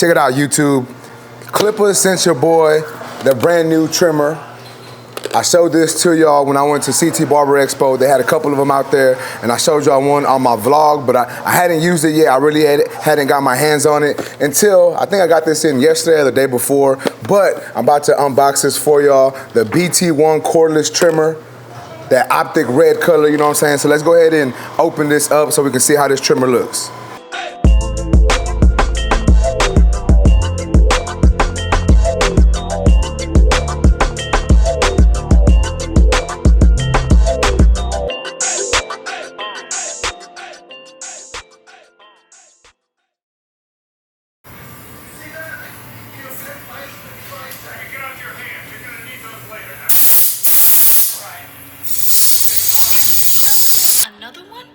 check it out, YouTube. Klipaz sent your boy the brand new trimmer. I showed this to y'all when I went to CT Barber Expo. They had a couple of them out there, and I showed y'all one on my vlog, but I hadn't used it yet. I really hadn't got my hands on it until, I think I got this in yesterday or the day before, but I'm about to unbox this for y'all. The BT1 cordless trimmer, that optic red color, you know what I'm saying? So let's go ahead and open this up so we can see how this trimmer looks. Another one?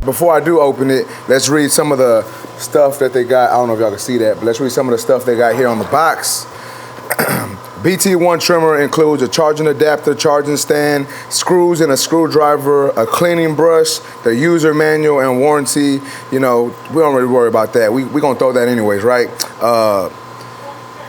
Before I do open it, let's read some of the stuff that they got. I don't know if y'all can see that, but let's read some of the stuff they got here on the box. BT1 trimmer includes a charging adapter, charging stand, screws and a screwdriver, a cleaning brush, the user manual and warranty. You know, we don't really worry about that. We gonna throw that anyways, right?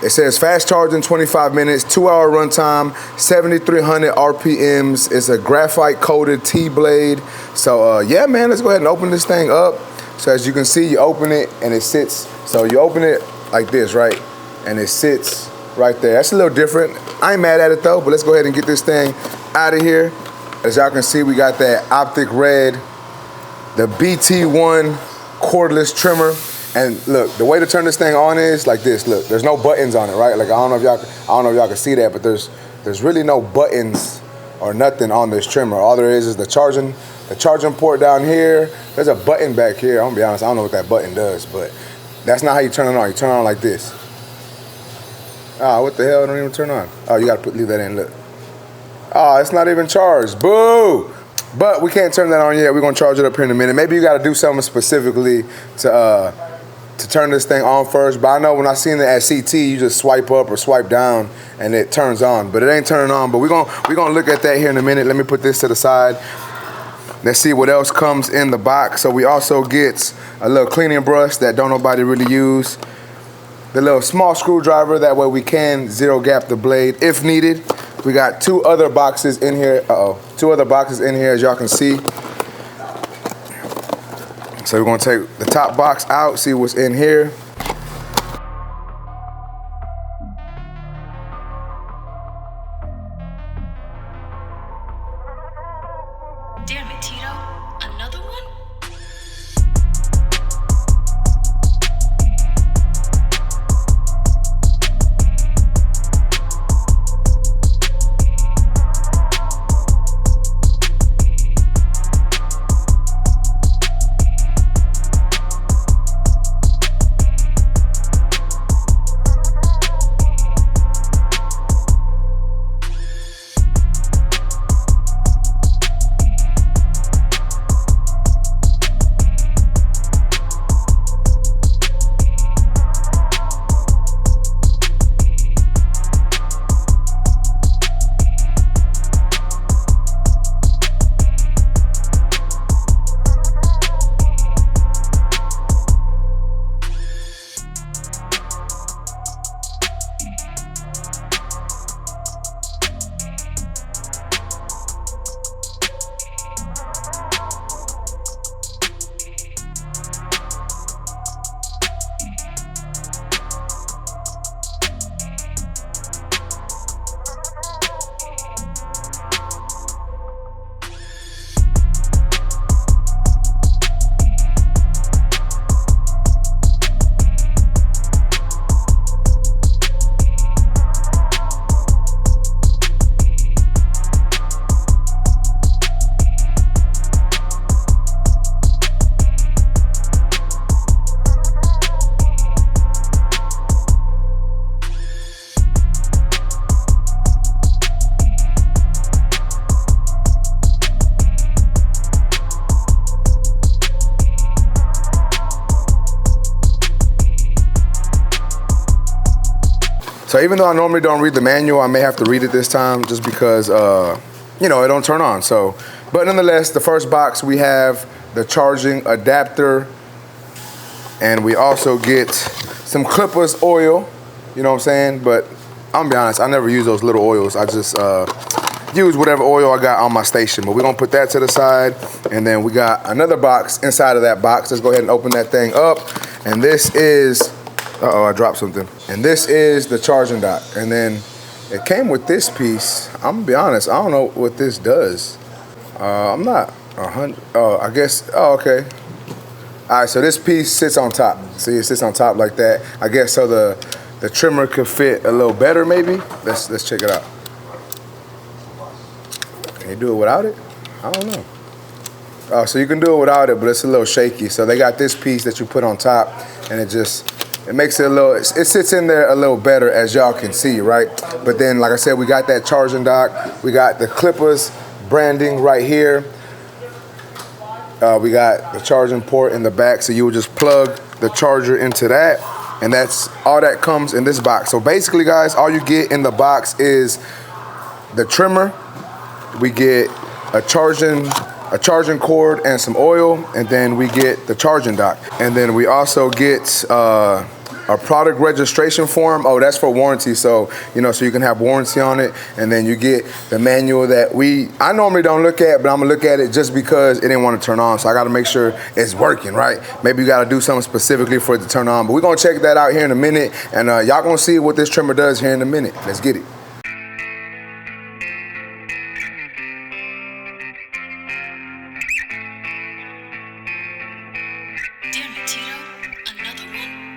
It says fast charging, 25 minutes, 2-hour runtime, 7,300 RPMs. It's a graphite coated T-blade. So yeah, man, let's go ahead and open this thing up. So as you can see, you open it and it sits. So you open it like this, right? And it sits right there. That's a little different. I ain't mad at it though, but let's go ahead and get this thing out of here. As y'all can see, we got that optic red, the BT1 cordless trimmer. And look, the way to turn this thing on is like this. Look, there's no buttons on it, right? Like I don't know if y'all can see that, but there's really no buttons or nothing on this trimmer. All there is the charging port down here. There's a button back here. I'm gonna be honest, I don't know what that button does, but that's not how you turn it on. You turn it on like this. Ah, what the hell? It don't even turn on. Oh, you gotta leave that in. Look. Oh, it's not even charged. Boo! But we can't turn that on yet. We're gonna charge it up here in a minute. Maybe you gotta do something specifically to turn this thing on first. But I know when I seen it at CT, you just swipe up or swipe down and it turns on. But it ain't turning on. But we're gonna look at that here in a minute. Let me put this to the side. Let's see what else comes in the box. So we also get a little cleaning brush that don't nobody really use. The little small screwdriver, that way we can zero gap the blade if needed. We got two other boxes in here. Two other boxes in here, as y'all can see. So we're gonna take the top box out, see what's in here. Damn it, Tito. Another one? So even though I normally don't read the manual, I may have to read it this time just because, you know, it don't turn on. So, but nonetheless, the first box we have the charging adapter, and we also get some Klipaz oil, you know what I'm saying? But I'm gonna be honest, I never use those little oils. I just use whatever oil I got on my station. But we're gonna put that to the side, and then we got another box inside of that box. Let's go ahead and open that thing up. And this is, uh-oh, I dropped something. And this is the charging dock. And then it came with this piece. I'm gonna be honest, I don't know what this does. I'm not 100, oh, I guess, oh, okay. All right, so this piece sits on top. See, it sits on top like that. I guess so the trimmer could fit a little better maybe. Let's check it out. Can you do it without it? I don't know. So you can do it without it, but it's a little shaky. So they got this piece that you put on top, and it makes it a little, it sits in there a little better, as y'all can see, right? But then, like I said, we got that charging dock. We got the Klipaz branding right here. We got the charging port in the back, so you would just plug the charger into that, and that's all that comes in this box. So basically, guys, all you get in the box is the trimmer. We get a charging cord and some oil, and then we get the charging dock. And then we also get a product registration form. Oh, that's for warranty, so you know, so you can have warranty on it. And then you get the manual that I normally don't look at, but I'm gonna look at it just because it didn't want to turn on. So I gotta make sure it's working, right? Maybe you gotta do something specifically for it to turn on. But we're gonna check that out here in a minute, and y'all gonna see what this trimmer does here in a minute. Let's get it. Damn it, Tito. Another one?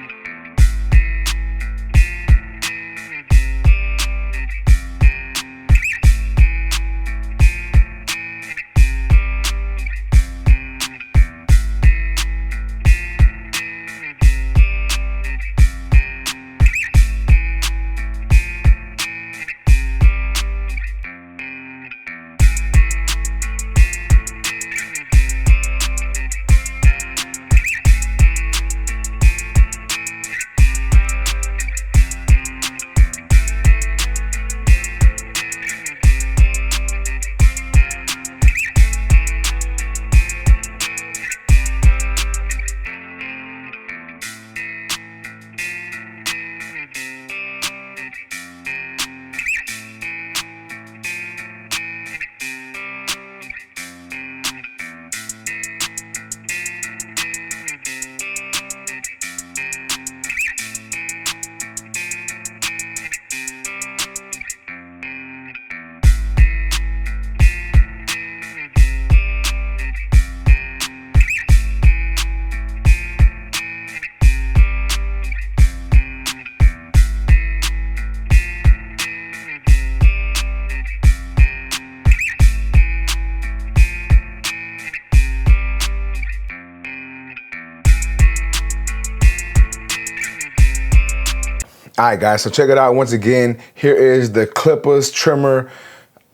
All right, guys, so check it out once again. Here is the Klipaz trimmer,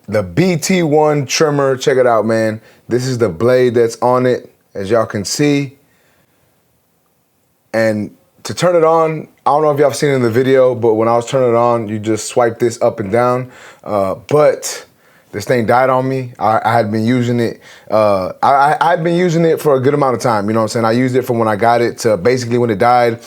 the BT1 trimmer. Check it out, man. This is the blade that's on it, as y'all can see. And to turn it on, I don't know if y'all have seen it in the video, but when I was turning it on, you just swipe this up and down. But this thing died on me. I had been using it. I had been using it for a good amount of time. You know what I'm saying? I used it from when I got it to basically when it died.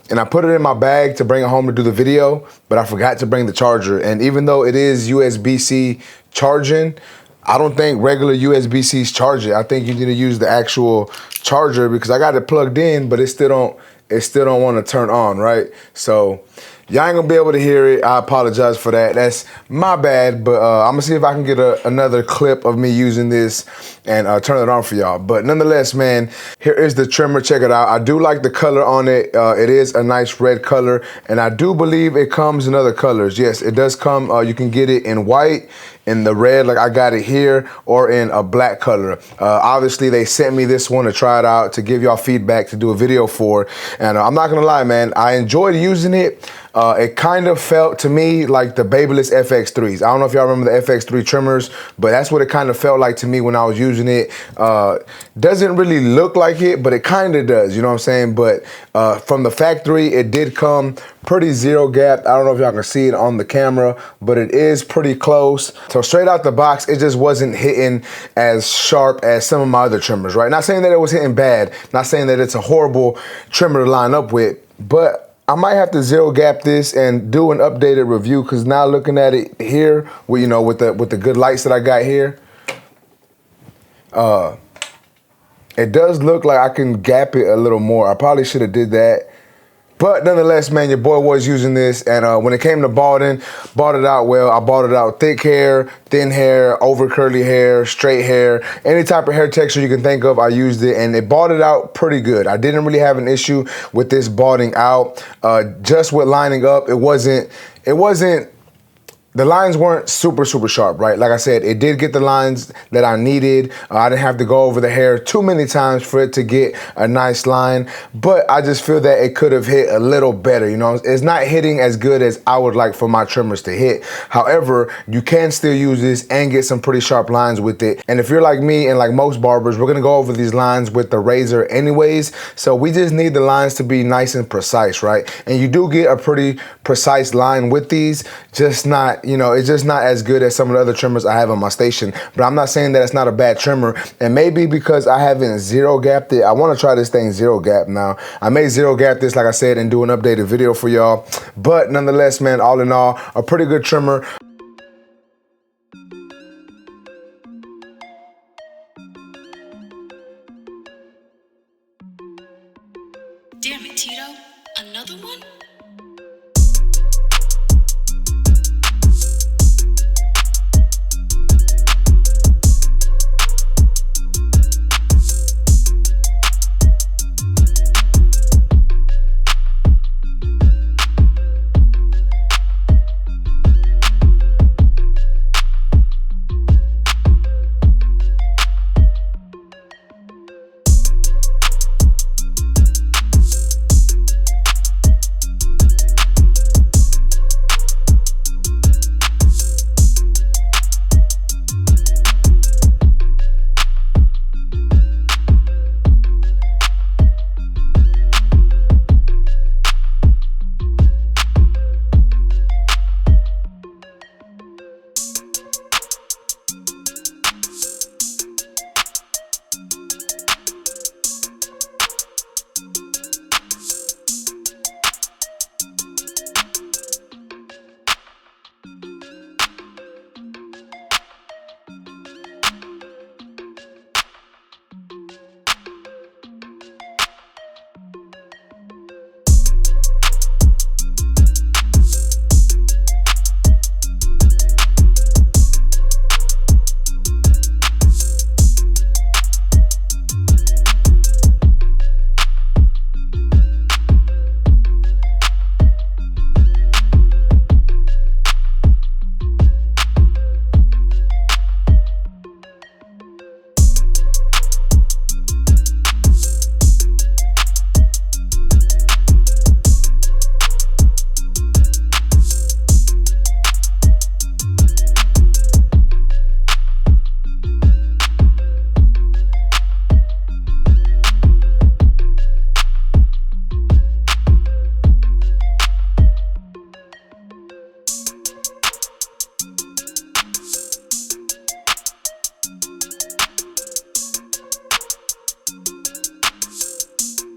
And I put it in my bag to bring it home to do the video, but I forgot to bring the charger. And even though it is USB-C charging, I don't think regular USB-Cs charge it. I think you need to use the actual charger because I got it plugged in, but it still don't want to turn on, right? So y'all ain't gonna be able to hear it. I apologize for that. That's my bad, but I'm gonna see if I can get another clip of me using this and turn it on for y'all. But nonetheless, man, here is the trimmer. Check it out. I do like the color on it. It is a nice red color, and I do believe it comes in other colors. Yes, it does come. You can get it in white, in the red, like I got it here, or in a black color. Obviously, they sent me this one to try it out, to give y'all feedback, to do a video for. And I'm not gonna lie, man, I enjoyed using it. It kind of felt to me like the Babyless FX3s. I don't know if y'all remember the FX3 trimmers, but that's what it kind of felt like to me when I was using it. Doesn't really look like it, but it kind of does, you know what I'm saying? But from the factory, it did come pretty zero gap. I don't know if y'all can see it on the camera, but it is pretty close. So straight out the box, it just wasn't hitting as sharp as some of my other trimmers, right? Not saying that it was hitting bad, not saying that it's a horrible trimmer to line up with, but I might have to zero gap this and do an updated review, because now looking at it here, with, you know, with the good lights that I got here, it does look like I can gap it a little more. I probably should have did that. But nonetheless, man, your boy was using this, and when it came to balding, bought it out well. I bought it out thick hair, thin hair, over curly hair, straight hair, any type of hair texture you can think of, I used it, and it balded out pretty good. I didn't really have an issue with this balding out. Just with lining up, it wasn't, the lines weren't super sharp, right? Like I said, it did get the lines that I needed. I didn't have to go over the hair too many times for it to get a nice line, but I just feel that it could have hit a little better, you know? It's not hitting as good as I would like for my trimmers to hit. However, you can still use this and get some pretty sharp lines with it. And if you're like me and like most barbers, we're gonna go over these lines with the razor anyways, so we just need the lines to be nice and precise, right? And you do get a pretty precise line with these, just not, you know, it's just not as good as some of the other trimmers I have on my station. But I'm not saying that it's not a bad trimmer. And maybe because I haven't zero gapped it, I want to try this thing zero gap now. I may zero gap this, like I said, and do an updated video for y'all. But nonetheless, man, all in all, a pretty good trimmer. Damn it, Tito. Another one?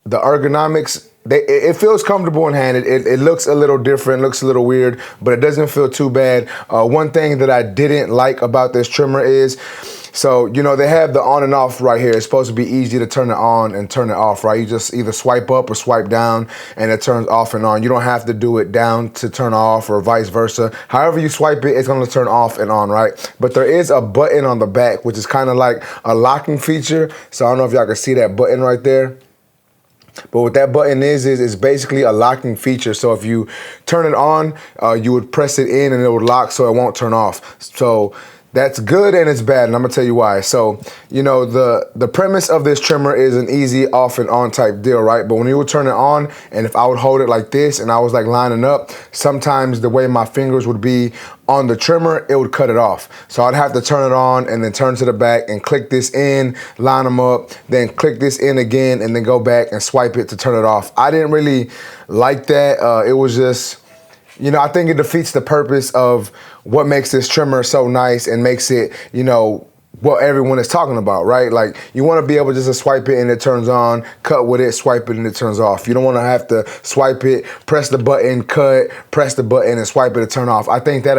The ergonomics, it feels comfortable in hand. It looks a little different, looks a little weird, but it doesn't feel too bad. One thing that I didn't like about this trimmer is, so, you know, they have the on and off right here. It's supposed to be easy to turn it on and turn it off, right? You just either swipe up or swipe down and it turns off and on. You don't have to do it down to turn off or vice versa. However you swipe it, it's gonna turn off and on, right? But there is a button on the back, which is kind of like a locking feature. So I don't know if y'all can see that button right there. But what that button is it's basically a locking feature. So if you turn it on, you would press it in and it would lock so it won't turn off. So That's good and it's bad, and I'm gonna tell you why. So, you know, the premise of this trimmer is an easy off and on type deal, right? But when you would turn it on, and if I would hold it like this and I was like lining up, sometimes the way my fingers would be on the trimmer, it would cut it off. So I'd have to turn it on and then turn to the back and click this in, line them up, then click this in again, and then go back and swipe it to turn it off. I didn't really like that. It was just, you know, I think it defeats the purpose of what makes this trimmer so nice and makes it, you know, what everyone is talking about, right? Like, you want to be able just to swipe it and it turns on, cut with it, swipe it and it turns off. You don't want to have to swipe it, press the button, cut, press the button and swipe it to turn off. I think that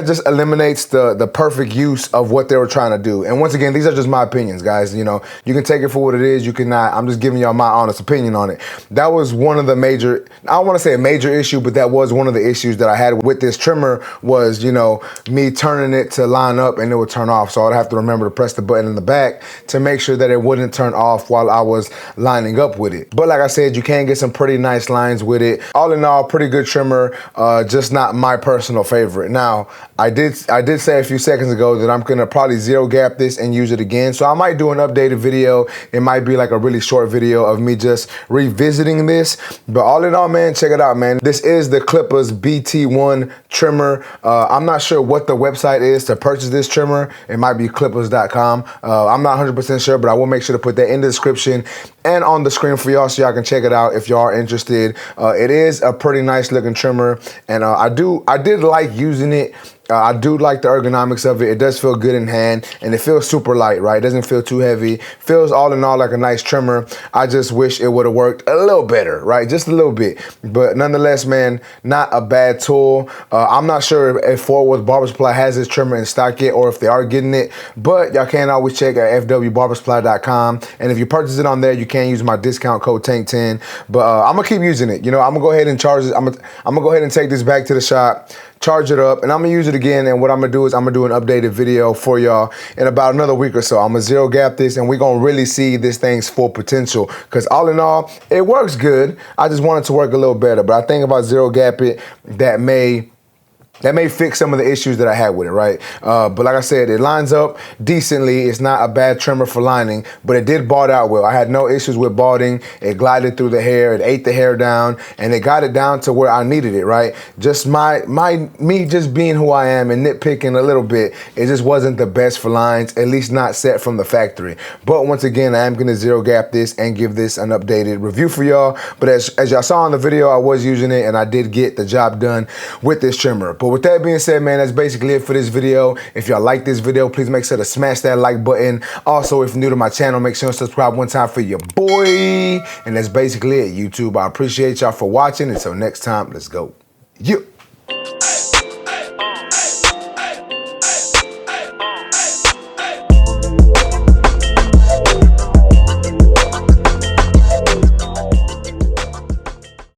just eliminates the perfect use of what they were trying to do. And once again, these are just my opinions, guys. You know, you can take it for what it is, you cannot. I'm just giving y'all my honest opinion on it. That was one of the major, I don't want to say a major issue, but that was one of the issues that I had with this trimmer was, you know, me turning it to line up and it would turn off. So I'd have to remember to press the button in the back to make sure that it wouldn't turn off while I was lining up with it. But like I said, you can get some pretty nice lines with it. All in all, pretty good trimmer, just not my personal favorite. Now, I did say a few seconds ago that I'm gonna probably zero gap this and use it again. So I might do an updated video. It might be like a really short video of me just revisiting this. But all in all, man, check it out, man. This is the Klipaz BT1 trimmer. I'm not sure what the website is to purchase this trimmer. It might be klipaz.com. I'm not 100% sure, but I will make sure to put that in the description and on the screen for y'all so y'all can check it out if y'all are interested. It is a pretty nice looking trimmer, and I did like using it. I do like the ergonomics of it. It does feel good in hand, and it feels super light, right? It doesn't feel too heavy. Feels all in all like a nice trimmer. I just wish it would have worked a little better, right? Just a little bit. But nonetheless, man, not a bad tool. I'm not sure if Fort Worth Barber Supply has this trimmer in stock yet or if they are getting it, but y'all can always check at fwbarbersupply.com. And if you purchase it on there, you can use my discount code TANK10. But I'm gonna keep using it. You know, I'm gonna go ahead and charge it. I'm gonna go ahead and take this back to the shop, charge it up, and I'm gonna use it again. And what I'm gonna do is I'm gonna do an updated video for y'all in about another week or so. I'm gonna zero gap this, and we're gonna really see this thing's full potential. Because all in all, it works good. I just want it to work a little better. But I think if I zero gap it, that may fix some of the issues that I had with it, right? But like I said, it lines up decently. It's not a bad trimmer for lining, but it did bald out well. I had no issues with balding. It glided through the hair, it ate the hair down, and it got it down to where I needed it, right? Just me just being who I am and nitpicking a little bit, it just wasn't the best for lines, at least not set from the factory. But once again, I am gonna zero gap this and give this an updated review for y'all. But as y'all saw in the video, I was using it and I did get the job done with this trimmer. But with that being said, man, that's basically it for this video. If y'all like this video, please make sure to smash that like button. Also, if you're new to my channel, make sure to subscribe one time for your boy. And that's basically it, YouTube. I appreciate y'all for watching. Until next time, let's go. Yeah.